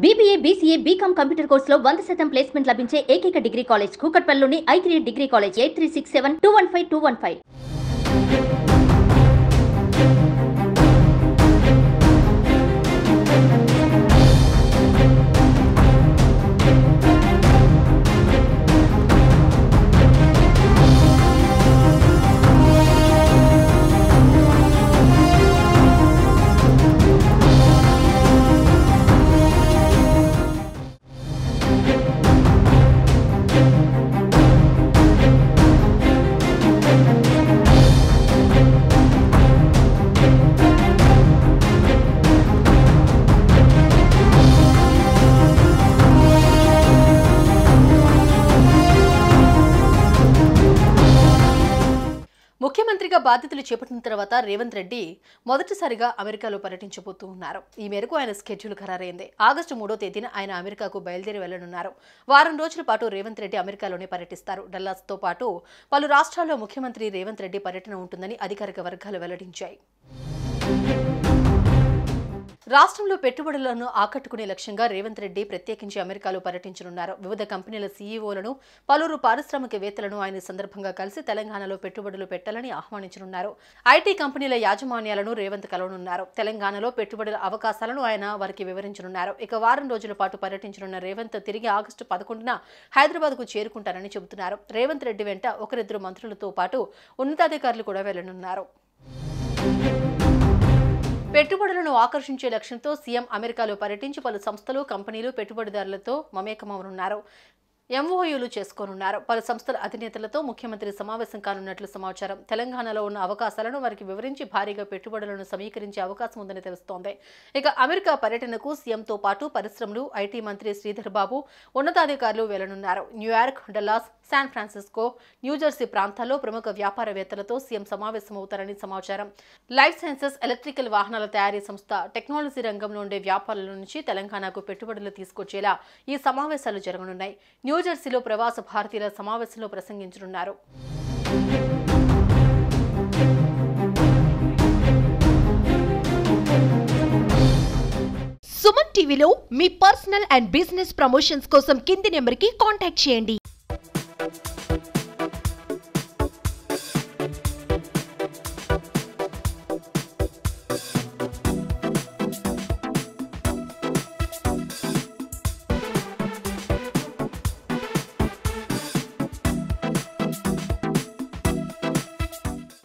BBA, BCA, BCom computer కోర్సులో 100% placement లభించే ఏకైక డిగ్రీ కాలేజ్ కూకట్పల్లిలోని I3 డిగ్రీ కాలేజ్ 8367215215. ముఖ్యమంత్రిగా బాధ్యతలు చేపట్టిన తర్వాత రేవంత్ రెడ్డి మొదటిసారిగా అమెరికాలో పర్యటించబోతున్నారు. ఈ మేరకు ఆయన స్కెడ్యూల్ ఖరారైంది. ఆగస్టు 3వ తేదీన ఆయన అమెరికాకు బయలుదేరి వెళ్లనున్నారు. వారం రోజుల పాటు రేవంత్ రెడ్డి అమెరికాలోనే పర్యటిస్తారు. డల్లాస్తో పాటు పలు రాష్ట్రాల్లో ముఖ్యమంత్రి రేవంత్ రెడ్డి పర్యటన ఉంటుందని అధికారిక వర్గాలు వెల్లడించాయి. రాష్ట్రంలో పెట్టుబడులను ఆకట్టుకునే లక్ష్యంగా రేవంత్ రెడ్డి ప్రత్యేకించి అమెరికాలో పర్యటించనున్నారు. వివిధ కంపెనీల సీఈఓలను, పలువురు పారిశ్రామికవేత్తలను ఆయన సందర్భంగా కలిసి తెలంగాణలో పెట్టుబడులు పెట్టాలని ఆహ్వానించనున్నారు. ఐటీ కంపెనీల యాజమాన్యాలను రేవంత్ కలవనున్నారు. తెలంగాణలో పెట్టుబడుల అవకాశాలను ఆయన వారికి వివరించనున్నారు. ఇక వారం రోజుల పాటు పర్యటించనున్న రేవంత్ తిరిగి ఆగస్టు 11న హైదరాబాద్కు చేరుకుంటారని చెబుతున్నారు. రేవంత్ రెడ్డి వెంట ఒకరిద్దరు మంత్రులతో పాటు ఉన్నతాధికారులు కూడా వెళ్లనున్నారు. పెట్టుబడులను ఆకర్షించే లక్ష్యంతో సీఎం అమెరికాలో పర్యటించి పలు సంస్థలు, కంపెనీలు పెట్టుబడిదారులతో మమేకమవనున్నారు. ఎంఓయూలు చేసుకోనున్నారు. పలు సంస్థల అధినేతలతో ముఖ్యమంత్రి సమావేశం కానున్నట్లు సమాచారం. తెలంగాణలో ఉన్న అవకాశాలను వారికి వివరించి భారీగా పెట్టుబడులను సమీకరించే అవకాశం ఉందని తెలుస్తోంది. ఇక అమెరికా పర్యటనకు సీఎంతో పాటు పరిశ్రమలు, ఐటీ మంత్రి శ్రీధర్ బాబు, ఉన్నతాధికారులు వెళ్లనున్నారు. New York, Dallas, San Francisco, New Jersey ప్రాంతాల్లో ప్రముఖ వ్యాపారవేత్తలతో సీఎం సమావేశమవుతారని సమాచారం. లైఫ్ సైన్సెస్, ఎలక్ట్రికల్ వాహనాల తయారీ సంస్థ, టెక్నాలజీ రంగంలో ఉండే వ్యాపారుల నుంచి తెలంగాణకు పెట్టుబడులు తీసుకొచ్చేలా ఈ సమావేశాలు జరగనున్నాయి. న్యూజెర్సీలో ప్రవాస భారతీయుల సమావేశంలో ప్రసంగించనున్నారు. సుమన్ టీవీలో మీ పర్సనల్ అండ్ బిజినెస్ ప్రమోషన్స్ కోసం కింది నెంబర్కి కాంటాక్ట్ చేయండి.